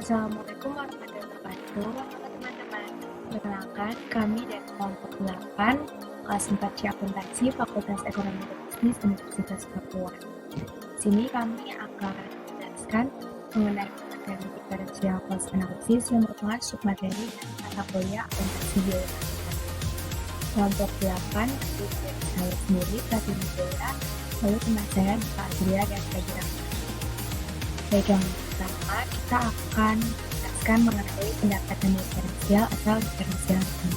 Assalamualaikum warahmatullahi wabarakatuh, teman-teman. Perkenalkan, kami dari kelompok 8, kelas 4 C Akuntansi, Fakultas Ekonomi dan Bisnis Universitas Papua. Di sini kami akan menjelaskan mengenai materi diferensial cost analysis yang merupakan submateri dari mata kuliah akuntansi biaya. Kelompok 8 terdiri dari saya sendiri, Pratini Jaya, lalu teman saya Pak Adria dan Kak Gira. Baik, yang pertama kita akan menjelaskan mengenai pendapatan diferensial atau diferensial gain.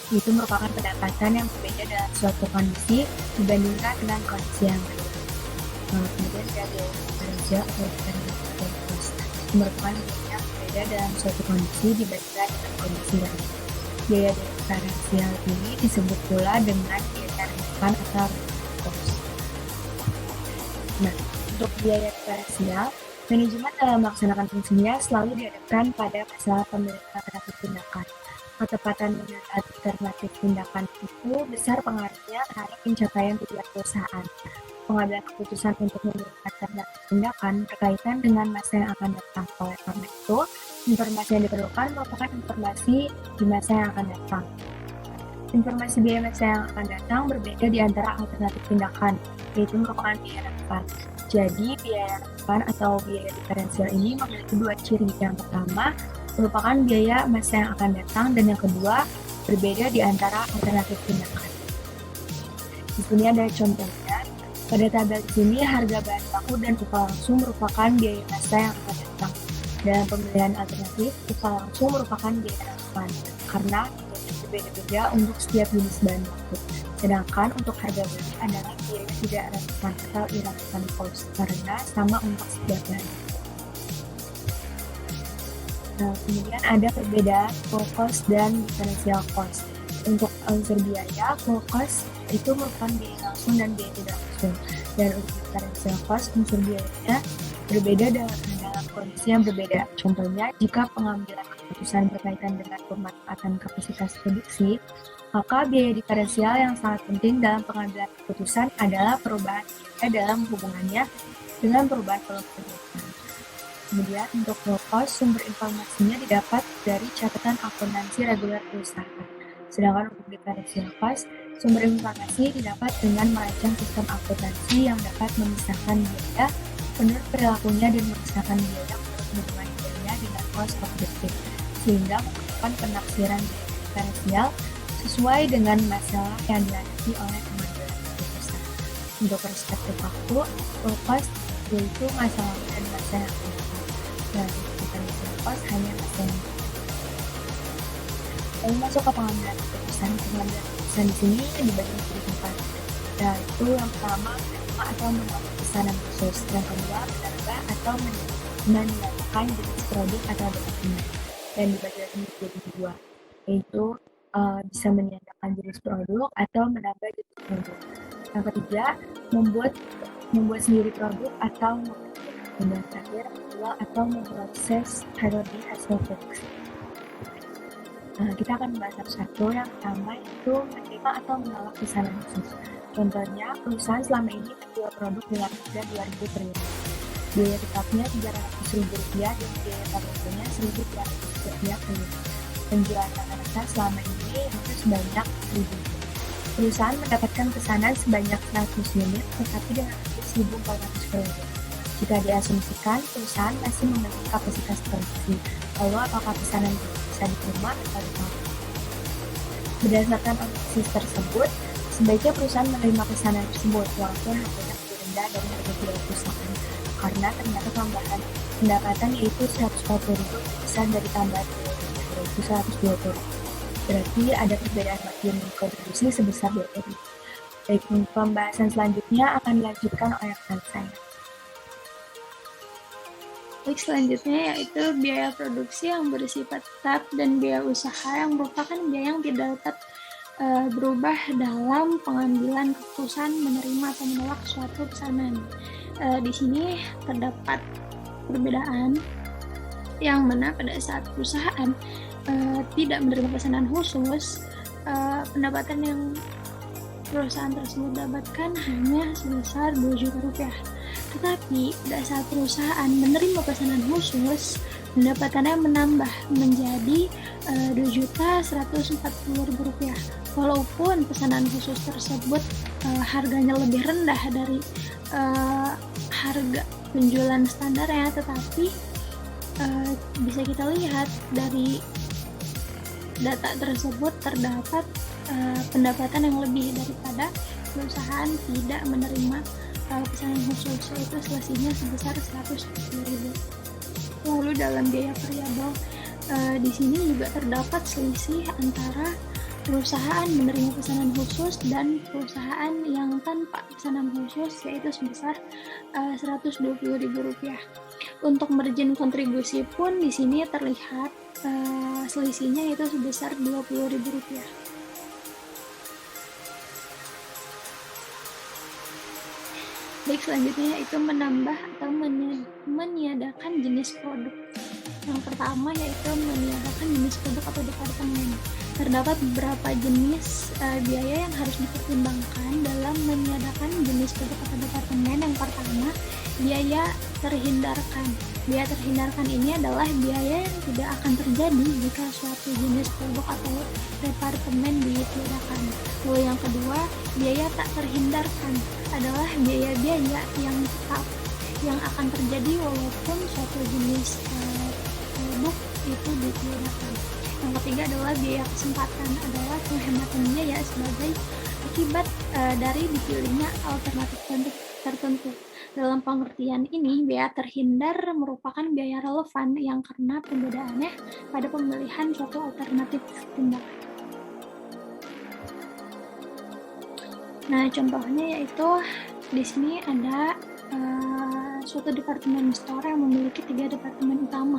Itu merupakan pendapatan yang berbeda dalam suatu kondisi dibandingkan dengan kondisi yang lain. Kemudian ada biaya diferensial atau diferensial cost. Itu merupakan biaya yang berbeda dalam suatu kondisi dibandingkan dengan kondisi lain. Biaya diferensial ini disebut pula dengan biaya tarikan atau cost. Nah, untuk biaya diferensial, manajemen dalam melaksanakan fungsinya selalu dihadapkan pada masalah pemilihan alternatif tindakan. Ketepatan memilih alternatif tindakan itu besar pengaruhnya terhadap pencapaian tujuan perusahaan. Pengambilan keputusan untuk memilih alternatif tindakan berkaitan dengan masa yang akan datang. Oleh karena itu, informasi yang diperlukan merupakan informasi di masa yang akan datang. Informasi biaya masa yang akan datang berbeda di antara alternatif tindakan, yaitu merupakan biaya relevan. Jadi, biaya relevan atau biaya diferensial ini memiliki dua ciri. Yang pertama, merupakan biaya masa yang akan datang, dan yang kedua, berbeda di antara alternatif tindakan. Di sini ada contohnya. Pada tabel di sini, harga bahan baku dan upah langsung merupakan biaya masa yang akan datang. Dalam pemilihan alternatif, upah langsung merupakan biaya relevan, karena berbeda-beda untuk setiap jenis bahan baku. Sedangkan untuk harga beli adalah biaya tidak relevan atau irrelevant cost, karena sama untuk setiap bahan. Nah, kemudian ada perbedaan full cost dan differential cost. Untuk unsur biaya, full cost itu merupakan biaya langsung dan biaya tidak langsung. Dan untuk differential cost, unsur biayanya berbeda dalam kondisi yang berbeda. Contohnya, jika pengambilan keputusan berkaitan dengan pemanfaatan kapasitas produksi, maka biaya diferensial yang sangat penting dalam pengambilan keputusan adalah perubahan biaya dalam hubungannya dengan perubahan volume kegiatan. Kemudian untuk full cost, sumber informasinya didapat dari catatan akuntansi reguler perusahaan. Sedangkan untuk diferensial cost, sumber informasi didapat dengan merancang sistem akuntansi yang dapat memisahkan biaya menurut perilakunya dan memisahkan biaya menurut hubungan biaya dengan cost objektif, sehingga memerlukan penafsiran biaya diferensial sesuai dengan masalah yang dihadapi oleh pengambilan keputusan. Untuk perspektif waktu, full cost yaitu masalah dan masa yang akan datang, dan differential cost hanya masa yang datang. Lalu masuk ke pengambilan keputusan. Pengambilan keputusan di sini dibagi menjadi 4, yaitu yang pertama menerima atau menolak pesanan khusus, yang kedua menambah atau menambahkan jenis produk atau dokumen, dan dibagi lagi menjadi 2, yaitu bisa meniadakan jenis produk atau menambah jenis produk. Yang ketiga, membuat sendiri produk atau dan terakhir menjual atau memproses teknologi hasil produksi. Kita akan membahas satu-satu. Yang pertama itu menerima atau menolak pesanan khusus. Contohnya, perusahaan selama ini menjual produk dengan harga Rp2.000 per unit. Biaya tetapnya Rp300.000 dan biaya variabelnya Rp1.200 per unit. Penjualan rata-rata selama ini itu sebanyak 1.000. Perusahaan mendapatkan pesanan sebanyak 100 unit, tetapi dengan harga Rp1.400 per unit. Jika diasumsikan, perusahaan masih memiliki kapasitas produksi. Lalu, apakah pesanan bisa diterima atau ditolak? Berdasarkan analisis tersebut, sebaiknya perusahaan menerima pesanan tersebut walaupun harganya lebih rendah dari harga jual perusahaan, karena ternyata tambahan pendapatan yaitu Rp140.000 besar dari tambahan yaitu Rp120.000. Berarti ada perbedaan margin kontribusi sebesar Rp20.000. Baik, pembahasan selanjutnya akan dilanjutkan oleh rekan saya. Baik, selanjutnya yaitu biaya produksi yang bersifat tetap dan biaya usaha yang merupakan biaya yang tidak dapat berubah dalam pengambilan keputusan menerima atau menolak suatu pesanan. Di sini terdapat perbedaan yang mana pada saat perusahaan tidak menerima pesanan khusus, pendapatan yang perusahaan tersebut dapatkan hanya sebesar Rp2 juta. Tetapi pada saat perusahaan menerima pesanan khusus, pendapatannya menambah menjadi Rp2.140.000. Walaupun pesanan khusus tersebut harganya lebih rendah dari harga penjualan standarnya, tetapi bisa kita lihat dari data tersebut terdapat pendapatan yang lebih daripada perusahaan tidak menerima pesanan khusus, yaitu selisihnya sebesar Rp110.000. Lalu dalam biaya variabel di sini juga terdapat selisih antara perusahaan menerima pesanan khusus dan perusahaan yang tanpa pesanan khusus, yaitu sebesar Rp120.000. Untuk margin kontribusi pun di sini terlihat selisihnya itu sebesar Rp20.000. Baik, selanjutnya yaitu menambah atau meniadakan jenis produk. Yang pertama yaitu meniadakan jenis produk atau departemen. Terdapat beberapa jenis biaya yang harus dipertimbangkan dalam meniadakan jenis produk atau departemen. Yang pertama, biaya terhindarkan. Biaya terhindarkan ini adalah biaya yang tidak akan terjadi jika suatu jenis produk atau departemen ditiadakan. Lalu yang kedua, biaya tak terhindarkan adalah biaya-biaya yang tetap yang akan terjadi walaupun suatu jenis produk itu ditiadakan. Yang ketiga adalah biaya kesempatan, adalah penghematan biaya sebagai akibat dari dipilihnya alternatif tertentu. Dalam pengertian ini, biaya terhindar merupakan biaya relevan yang karena pembedaannya pada pemilihan suatu alternatif tindakan. Nah, contohnya yaitu di sini ada suatu departemen store yang memiliki 3 departemen utama.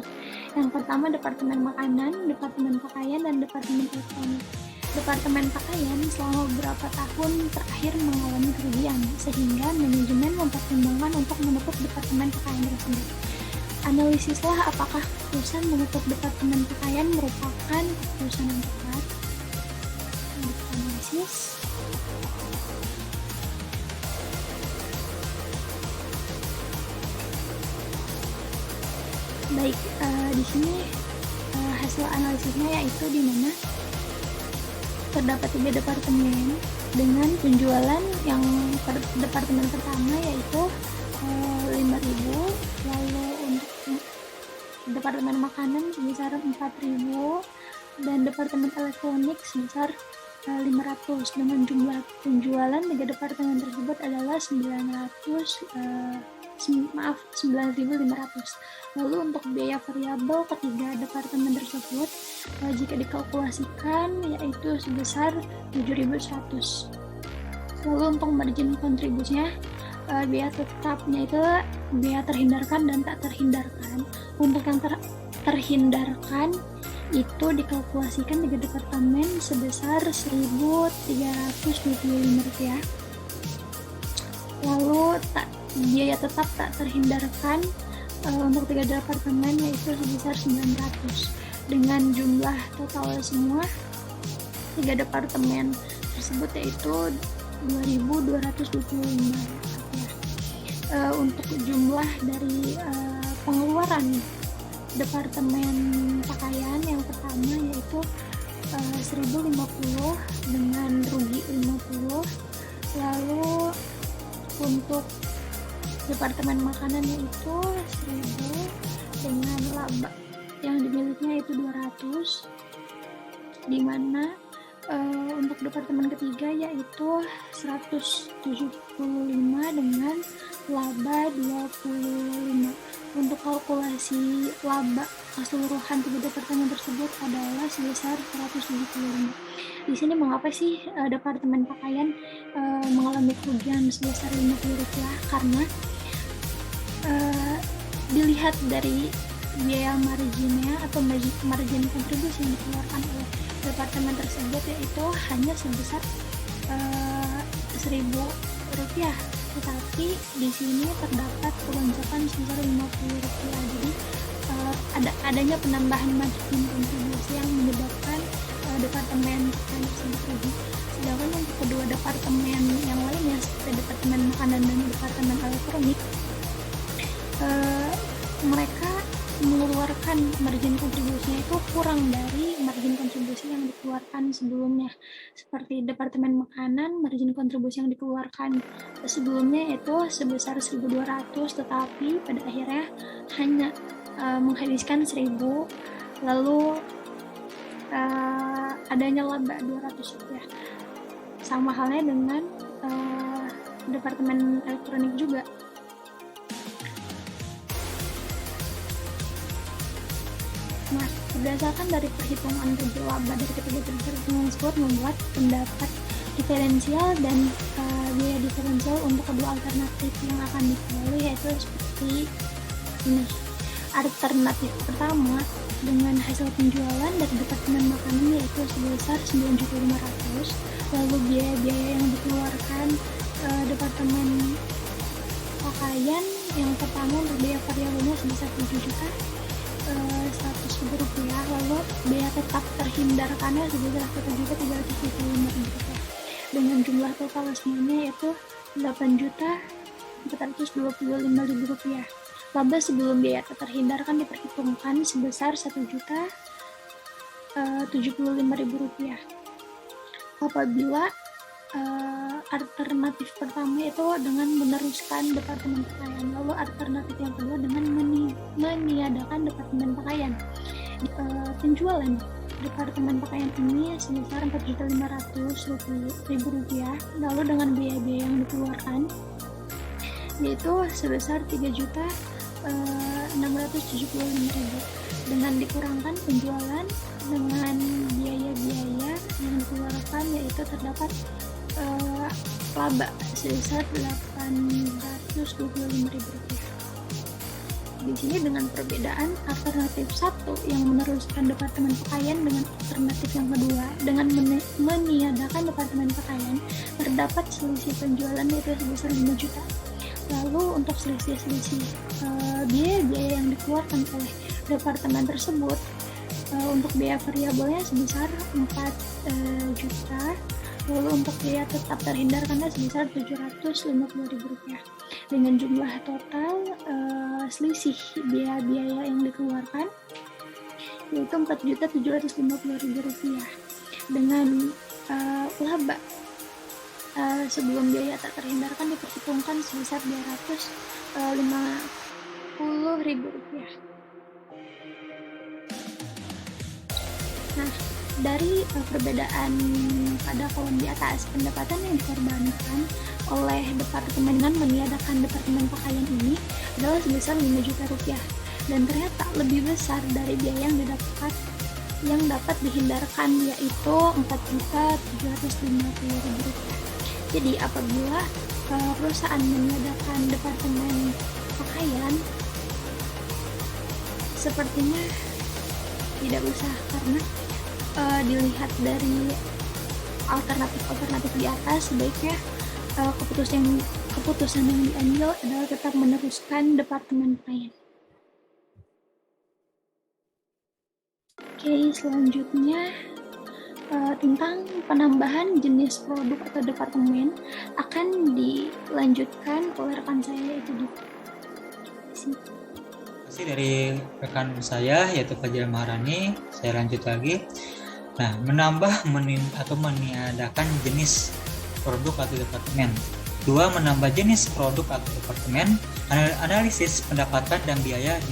Yang pertama departemen makanan, departemen pakaian, dan departemen elektronik. Departemen pakaian selama beberapa tahun terakhir mengalami kerugian, sehingga manajemen mempertimbangkan untuk menutup departemen pakaian tersebut. Analisislah apakah keputusan menutup departemen pakaian merupakan keputusan yang tepat. Analisis. Baik, di sini hasil analisisnya yaitu di mana terdapat 3 departemen dengan penjualan yang departemen pertama yaitu 5.000, lalu untuk departemen makanan sebesar 4.000 dan departemen elektronik sebesar 500. Dengan jumlah penjualan 3 departemen tersebut adalah 9.500. Lalu untuk biaya variabel ketiga departemen tersebut jika dikalkulasikan yaitu sebesar 7.100. Lalu untuk margin kontribusinya biaya tetapnya itu biaya terhindarkan dan tak terhindarkan. Untuk yang terhindarkan itu dikalkulasikan 3 departemen sebesar Rp1.325. Lalu biaya tetap tak terhindarkan untuk 3 departemen yaitu sebesar 900. Dengan jumlah total semua 3 departemen tersebut yaitu 2.225. Untuk jumlah dari pengeluaran departemen pakaian yang pertama yaitu 1.050 dengan rugi 50. Lalu untuk departemen makanan yaitu 1.000 dengan laba yang dimilikinya itu 200, dimana untuk departemen ketiga yaitu 175 dengan laba 25. Untuk kalkulasi laba keseluruhan 3 departemen tersebut adalah sebesar 175. Di sini mengapa sih departemen pakaian mengalami kerugian sebesar Rp50? Karena dilihat dari biaya marginnya atau margin kontribusi yang dikeluarkan oleh departemen tersebut yaitu hanya sebesar Rp1.000, tetapi di sini terdapat pelonjakan sebesar Rp50. Jadi adanya penambahan margin kontribusi yang menyebabkan departemen pakaian tersebut rugi. Sedangkan untuk kedua departemen yang lainnya seperti departemen makanan dan departemen elektronik, mereka mengeluarkan margin kontribusinya itu kurang dari margin kontribusi yang dikeluarkan sebelumnya. Seperti Departemen Makanan, margin kontribusi yang dikeluarkan sebelumnya itu sebesar 1.200, tetapi pada akhirnya hanya menghabiskan 1.000, lalu adanya laba Rp200. Sama halnya dengan Departemen Elektronik juga. Nah, berdasarkan dari perhitungan rugi laba dari ketiga perhitungan tersebut membuat pendapat diferensial dan biaya diferensial untuk kedua alternatif yang akan dipilih, yaitu seperti ini. Alternatif pertama dengan hasil penjualan dari Departemen Makanan yaitu sebesar 9.500.000, lalu biaya-biaya yang dikeluarkan Departemen Pakaian yang pertama untuk biaya variabelnya sebesar 7.100.000 rupiah, lalu biaya tetap terhindarkannya sebesar 1.335.000 rupiah, dengan jumlah total semuanya yaitu 8.425.000 rupiah. Laba sebelum biaya terhindarkan diperhitungkan sebesar 1.075.000 rupiah. Apabila alternatif pertama itu dengan meneruskan Departemen Pakaian, lalu alternatif yang kedua dengan meniadakan Departemen Pakaian. Penjualan Departemen Pakaian ini sebesar 4.500.000 rupiah, lalu dengan biaya-biaya yang dikeluarkan yaitu sebesar 3.675.000, dengan dikurangkan penjualan dengan biaya-biaya yang dikeluarkan yaitu terdapat laba sebesar 825.000 rupiah. Di sini dengan perbedaan alternatif satu yang meneruskan Departemen Pakaian dengan alternatif yang kedua dengan meniadakan Departemen Pakaian, terdapat selisih penjualan yaitu sebesar 5 juta. Lalu untuk selisih biaya-biaya yang dikeluarkan oleh departemen tersebut, untuk biaya variabelnya sebesar 4 juta, lalu untuk biaya tetap terhindarkannya sebesar 750.000 rupiah. Dengan jumlah total selisih biaya-biaya yang dikeluarkan yaitu 4.750.000 rupiah, dengan laba sebelum biaya tak terhindarkan diperhitungkan sebesar 250.000 rupiah. Nah, dari perbedaan pada kolom di atas, pendapatan yang dikorbankan oleh departemen dengan meniadakan Departemen Pakaian ini adalah sebesar 5 juta rupiah, dan ternyata lebih besar dari biaya yang dapat dihindarkan, yaitu 4.750.000 rupiah. Jadi apabila perusahaan meniadakan Departemen Pakaian, sepertinya tidak usah, karena dilihat dari alternatif di atas, sebaiknya keputusan yang diambil adalah tetap meneruskan Departemen Pakaian. Oke, selanjutnya tentang penambahan jenis produk atau departemen akan dilanjutkan oleh rekan saya, yaitu di sini. Terima kasih dari rekan saya yaitu Fajra Maharani. Saya lanjut lagi. Nah, menambah atau meniadakan jenis produk atau departemen. 2. Menambah jenis produk atau departemen. Analisis pendapatan dan biaya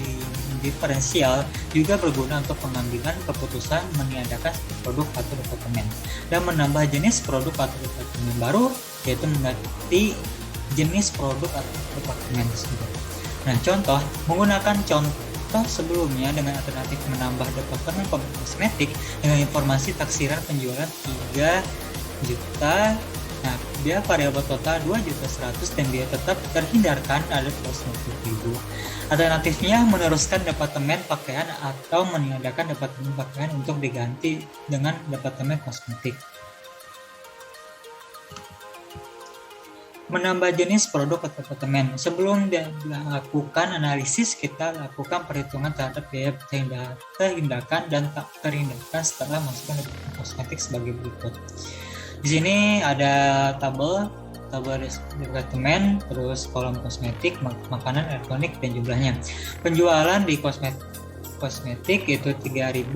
diferensial juga berguna untuk pengambilan keputusan meniadakan produk atau departemen, dan menambah jenis produk atau departemen baru, yaitu mengganti jenis produk atau departemen tersebut. Nah, contoh menggunakan contoh sebelumnya dengan alternatif menambah departemen kosmetik dengan informasi taksiran penjualan 3 juta. Nah, biaya variabel total 2.100.000 dan biaya tetap terhindarkan ada 250.000. Alternatifnya meneruskan Departemen Pakaian atau meniadakan Departemen Pakaian untuk diganti dengan Departemen Kosmetik. Menambah jenis produk atau departemen. Sebelum dilakukan analisis, kita lakukan perhitungan terhadap biaya terhindarkan dan tak terhindarkan setelah masukkan Departemen Kosmetik sebagai berikut. Di sini ada tabel tabel departemen, terus kolom kosmetik, makanan, elektronik, dan jumlahnya. Penjualan di kosmetik itu 3.000,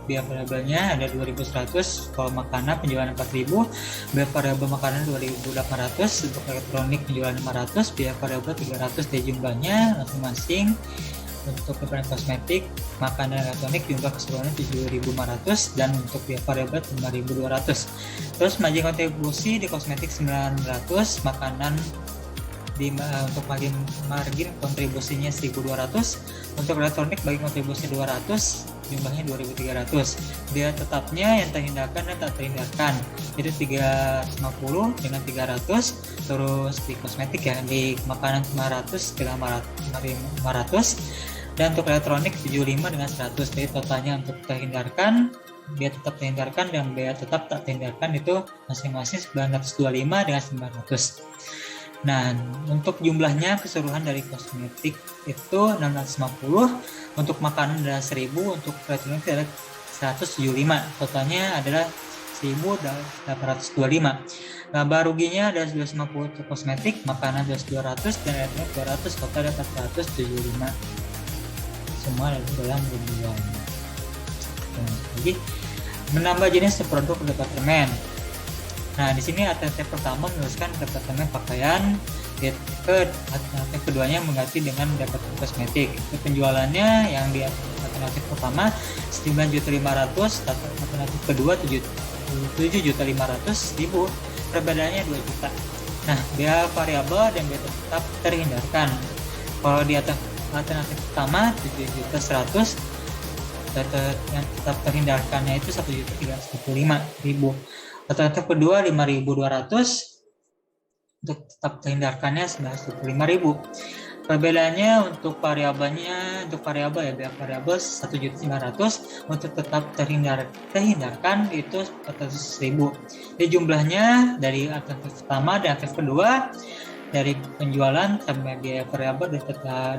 biaya variabelnya ada 2.100, kalau makanan penjualan 4.000, biaya variabel makanan 2.800, untuk elektronik penjualan 500, biaya variabel 300, dan jumlahnya masing-masing. Untuk komponen kosmetik, makanan, elektronik jumlah keseluruhannya 7.500, dan untuk biaya variabel 5.200. Terus margin kontribusi di kosmetik 900, makanan untuk margin kontribusinya 1.200, untuk elektronik bagi kontribusi 200, jumlahnya 2.300. Biaya tetapnya yang terhindarkan dan tak terhindarkan itu 350 dengan 300. Terus di kosmetik ya, di makanan 500 dengan 500, dan untuk elektronik 75 dengan 100. Jadi totalnya untuk terhindarkan, biaya tetap terhindarkan, dan biaya tetap tak terhindarkan itu masing-masing 925 dengan 900. Nah, untuk jumlahnya keseluruhan dari kosmetik itu 650, untuk makanan adalah 1000, untuk elektronik adalah 175. Totalnya adalah 1.825. Laba ruginya adalah 250 untuk kosmetik, makanan 200, dan elektronik 200, total ada 475. Semua dalam ribuan. Jadi menambah jenis produk departemen. Nah, di sini alternatif pertama menuliskan departemen pakaian, ke alternatif keduanya mengganti dengan departemen kosmetik. Penjualannya yang di alternatif pertama 9.500.000, alternatif kedua 7.500.000, perbedaannya 2 juta. Nah, biaya variabel dan biaya tetap terhindarkan. Kalau di alternatif pertama 7.100.000, yang tetap terhindarkannya itu 1.345.000. Alternatif kedua 5.200, untuk tetap terhindarkannya 925.000. Perbedaannya untuk variabelnya, untuk variabel ya, biaya variabel 1.900.000, untuk tetap terhindarkan itu 400.000. Jadi jumlahnya dari alternatif pertama dan alternatif kedua, dari penjualan tambah biaya variabel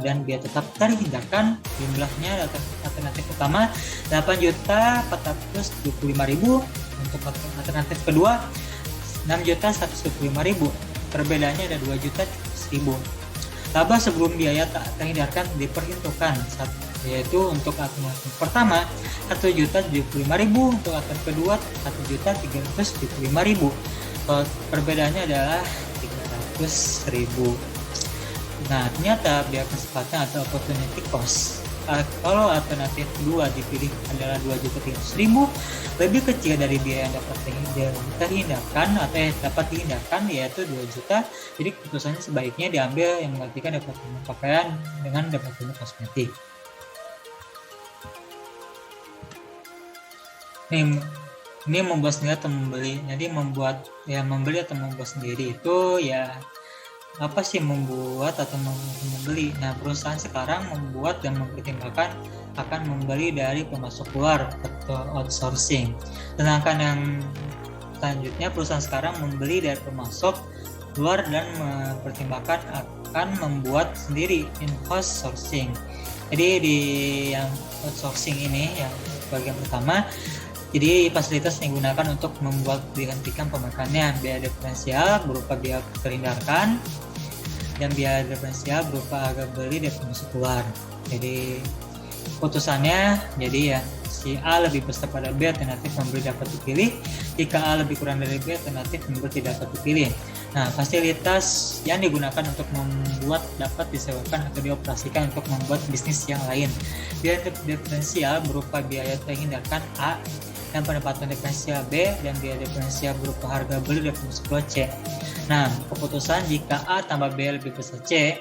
dan biaya tetap terhindarkan, jumlahnya alternatif pertama 8.475.000, untuk alternatif kedua 6.125.000. Perbedaannya ada 2.100.000. Laba sebelum biaya tak terhindarkan diperhitungkan, yaitu untuk alternatif pertama 1.075.000, untuk alternatif kedua 1.375.000. Perbedaannya adalah 300.000. Nah, ternyata biaya kesempatan atau opportunity cost, kalau alternatif kedua dipilih adalah 2.300.000, lebih kecil dari biaya yang dapat terhindarkan atau yang dapat dihindarkan, yaitu 2 juta. Jadi keputusannya sebaiknya diambil yang menggantikan departemen pakaian dengan departemen kosmetik. Ini membuat sendiri atau membeli. Jadi membeli atau membuat sendiri itu ya, apa sih membuat atau membeli? Nah, perusahaan sekarang membuat dan mempertimbangkan akan membeli dari pemasok luar atau outsourcing. Sedangkan yang selanjutnya, perusahaan sekarang membeli dari pemasok luar dan mempertimbangkan akan membuat sendiri, in-house sourcing. Jadi di yang outsourcing ini, yang bagian pertama, jadi fasilitas yang digunakan untuk membuat dihentikan pemakaiannya, biaya diferensial berupa biaya terhindarkan, dan biaya diferensial berupa harga beli dari pemasok luar. Jadi putusannya, jadi ya si A lebih besar pada B, alternatif membeli dapat dipilih. Jika A lebih kurang dari B, alternatif membeli tidak dapat dipilih. Nah, fasilitas yang digunakan untuk membuat dapat disewakan atau dioperasikan untuk membuat bisnis yang lain. Biaya diferensial berupa biaya terhindarkan A, dan pendapatan diferensial B, dan biaya diferensial berupa harga beli dari pemasok luar C. Nah, keputusan jika A tambah B lebih besar C,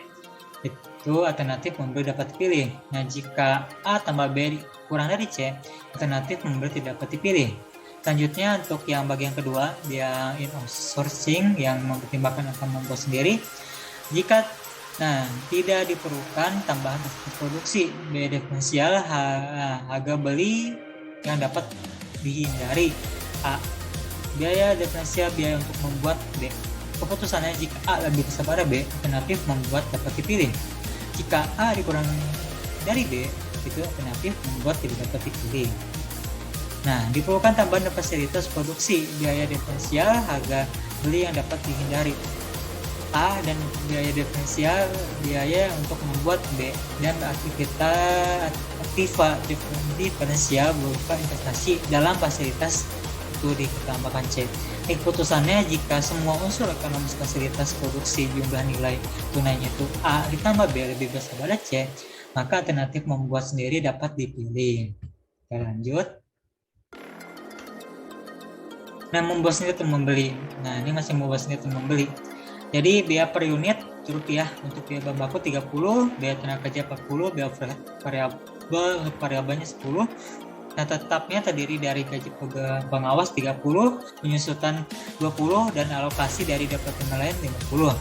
itu alternatif membeli dapat dipilih. Nah, jika A tambah B kurang dari C, alternatif membeli tidak dapat dipilih. Selanjutnya untuk yang bagian kedua, dia in-sourcing yang mempertimbangkan akan membuat sendiri. Jika tidak diperlukan tambahan produksi, biaya diferensial harga beli yang dapat dihindari A. Biaya diferensial biaya untuk membuat B. Keputusannya jika A lebih besar pada B, alternatif membuat dapat dipilih. Jika A dikurang dari B, itu alternatif membuat tidak dapat dipilih. Nah, diperlukan tambahan fasilitas produksi, biaya diferensial harga beli yang dapat dihindari. A, dan biaya diferensial biaya untuk membuat B, dan aktiva diferensial berupa investasi dalam fasilitas itu ditambahkan C. Keputusannya jika semua unsur ekonomis fasilitas produksi jumlah nilai tunainya itu A ditambah B lebih besar pada C, maka alternatif membuat sendiri dapat dipilih. Kita lanjut. Nah, membuat sendiri atau membeli. Nah, ini masih membuat sendiri atau membeli. Jadi biaya per unit rupiah untuk biaya bahan baku 30, biaya tenaga kerja 40, biaya variabelnya 10. Nah, tetapnya terdiri dari gaji pengawas 30, penyusutan 20, dan alokasi dari departemen lain 50.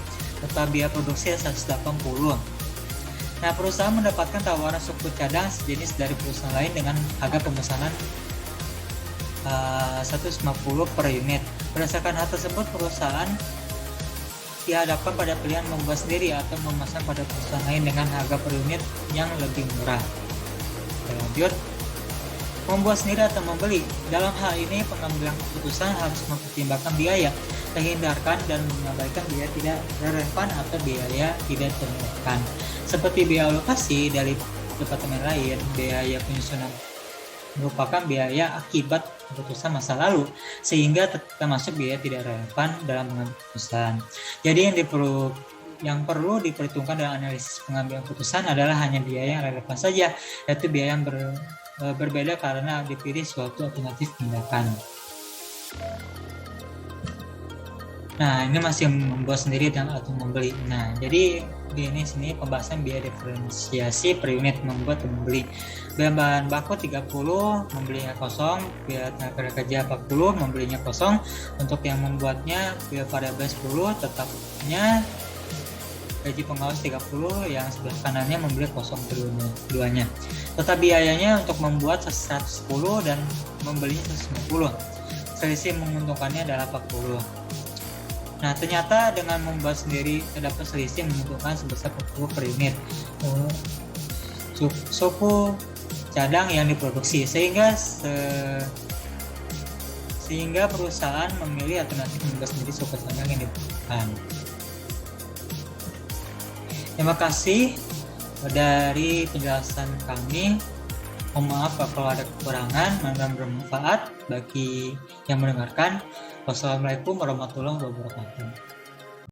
Total biaya produksi 180. Nah, perusahaan mendapatkan tawaran suku cadang sejenis dari perusahaan lain dengan harga pemesanan 150 per unit. Berdasarkan hal tersebut, perusahaan dihadapkan pada pilihan membuat sendiri atau memesan pada perusahaan lain dengan harga per unit yang lebih murah. Kita lanjut. Membuat sendiri atau membeli. Dalam hal ini, pengambilan keputusan harus mempertimbangkan biaya, terhindarkan dan mengabaikan biaya tidak relevan atau biaya tidak terhindarkan. Seperti biaya alokasi dari departemen lain, biaya penyusunan merupakan biaya akibat keputusan masa lalu, sehingga termasuk biaya tidak relevan dalam mengambil keputusan. Jadi yang perlu diperhitungkan dalam analisis pengambilan keputusan adalah hanya biaya yang relevan saja, yaitu biaya yang berbeda karena dipilih suatu alternatif tindakan. Nah, ini masih membuat sendiri dan atau membeli. Nah, jadi di sini pembahasan biaya diferensiasi per unit membuat dan membeli. Biaya bahan baku 30, membelinya kosong, biaya tenaga kerja 40, membelinya kosong. Untuk yang membuatnya biaya variabel 10, tetapnya gaji pengawas 30, yang sebelah kanannya membeli kosong keduanya. Total biayanya untuk membuat 110 dan membelinya 150. Selisih menguntungkannya adalah 40. Nah, ternyata dengan membuat sendiri terdapat selisih menguntungkan sebesar 40 per unit suku cadang yang diproduksi, sehingga perusahaan memilih alternatif membuat sendiri suku cadang yang dibutuhkan. Terima kasih dari penjelasan kami. Mohon maaf kalau ada kekurangan, mudah-mudahan bermanfaat bagi yang mendengarkan. Wassalamualaikum warahmatullahi wabarakatuh.